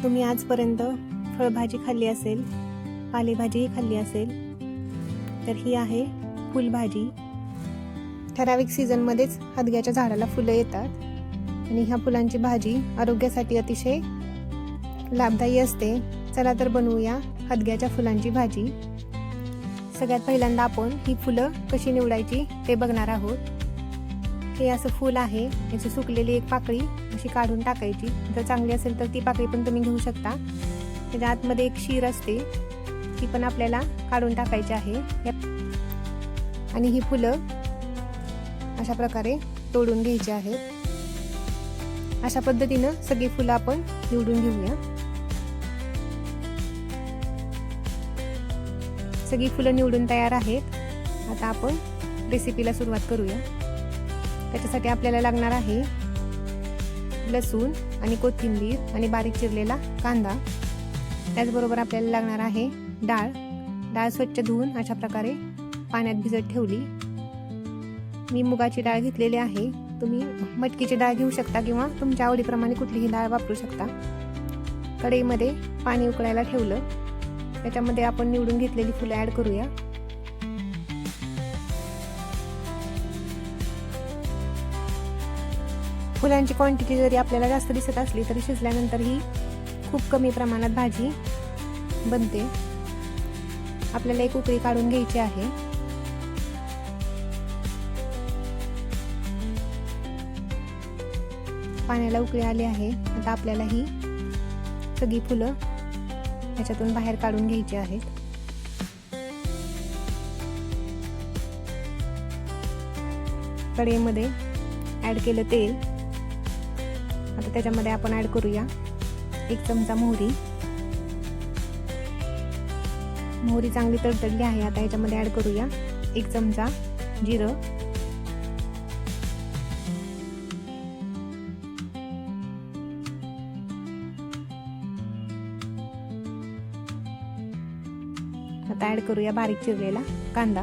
तुम्ही आजपर्यंत फळभाजी खाल्ली असेल, पालेभाजीही खाल्ली असेल, तर ही आहे फुलभाजी. ठराविक सीझनमध्येच हदग्याच्या झाडाला फुलं येतात आणि ह्या फुलांची भाजी आरोग्यासाठी अतिशय लाभदायी असते. चला तर बनवूया हदग्याच्या फुलांची भाजी. सगळ्यात पहिल्यांदा आपण ही फुलं कशी निवडायची ते बघणार आहोत. हे असं फूल आहे, याची सुकलेली एक पाकळी अशी काढून टाकायची. जर चांगली असेल तर ती पाकळी पण तुम्ही घेऊ शकता. त्याच्या आतमध्ये एक शीर असते, ती पण आपल्याला काढून टाकायची आहे. आणि ही फुलं अशा प्रकारे तोडून घ्यायची आहेत. अशा पद्धतीनं सगळी फुलं आपण निवडून घेऊया. सगळी फुलं निवडून तयार आहेत. आता आपण रेसिपीला सुरुवात करूया. त्याच्यासाठी आपल्याला लागणार आहे लसूण आणि कोथिंबीर आणि बारीक चिरलेला कांदा. त्याचबरोबर आपल्याला लागणार आहे डाळ स्वच्छ धुवून अशा प्रकारे पाण्यात भिजत ठेवली. मी मुगाची डाळ घेतलेली आहे. तुम्ही मटकीची डाळ घेऊ शकता किंवा तुमच्या आवडीप्रमाणे कुठलीही डाळ वापरू शकता. कढईमध्ये पाणी उकळायला ठेवलं. त्याच्यामध्ये आपण निवडून घेतलेली फुलं ऍड करूया. फुलांची क्वांटिटी जरी आपल्याला जास्त दिसत असली तरी शिजल्यानंतर ही खूप कमी प्रमाणात भाजी बनते. आपल्याला एक उकळी काढून घ्यायची आहे. पाण्याला उकळी आली आहे. आता आपल्याला ही सगळी फुलं ह्याच्यातून बाहेर काढून घ्यायची आहेत. कढईमध्ये ऍड केलं तेल. आता त्याच्यामध्ये आपण ऍड करूया 1 चमचा मोहरी. मोहरी चांगली तडतडली आहे. आता याच्यामध्ये ऍड करूया 1 चमचा जिरं. आता ऍड करूया बारीक चिरलेला कांदा.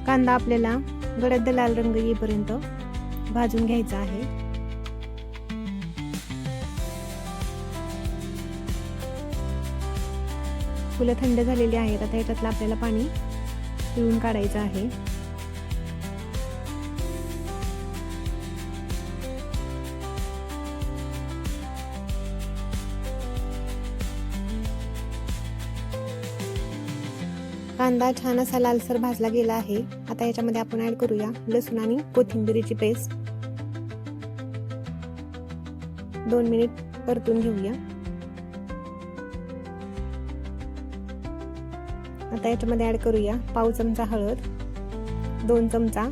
कांदा आपल्याला गडद लाल रंग येईपर्यंत भाजून घ्यायचा आहे. फुलं थंड झालेली आहेत. आता याच्यातलं आपल्याला पाणी पिळून काढायचं आहे. कांदा छान असा लालसर भाजला गेला आहे. आता याच्यामध्ये आपण ऍड करूया लसूण आणि कोथिंबीरीची पेस्ट. 2 मिनिट परतून घेऊया. आता याच्यामध्ये ऍड करूया पाव चमचा हळद, 2 चमचा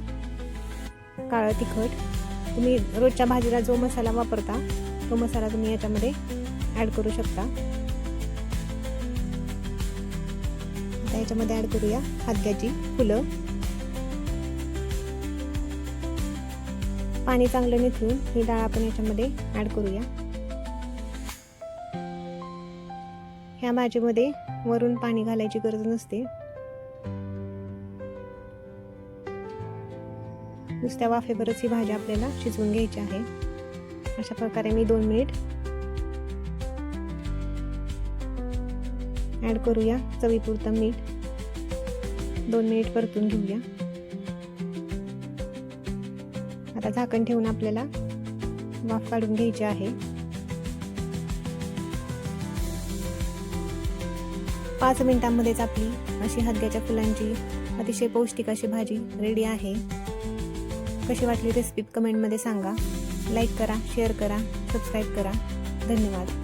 काळं तिखट. तुम्ही रोजच्या भाजीला जो मसाला वापरता तो मसाला तुम्ही याच्यामध्ये ऍड करू शकता. याच्यामध्ये ऍड करूया हदग्याची फुलं. पाणी चांगलं निथळून ही डाळ आपण याच्यामध्ये ऍड करूया. ह्या भाजीमध्ये वरून पाणी घालायची गरज नसते. नुसत्या वाफेवरच ही भाजी आपल्याला शिजवून घ्यायची आहे. अशा प्रकारे मी 2 मिनिट ऍड करूया चवीपुरतं मीठ. 2 मिनिट परतून घेऊया. आता झाकण ठेवून आपल्याला वाफ काढून घ्यायची आहे. 5 मिनिटांमध्येच आपली अशी हदग्याच्या फुलांची अतिशय पौष्टिक अशी भाजी रेडी आहे. कशी वाटली रेसिपी कमेंटमध्ये सांगा. लाईक करा, शेअर करा, सबस्क्राईब करा. धन्यवाद.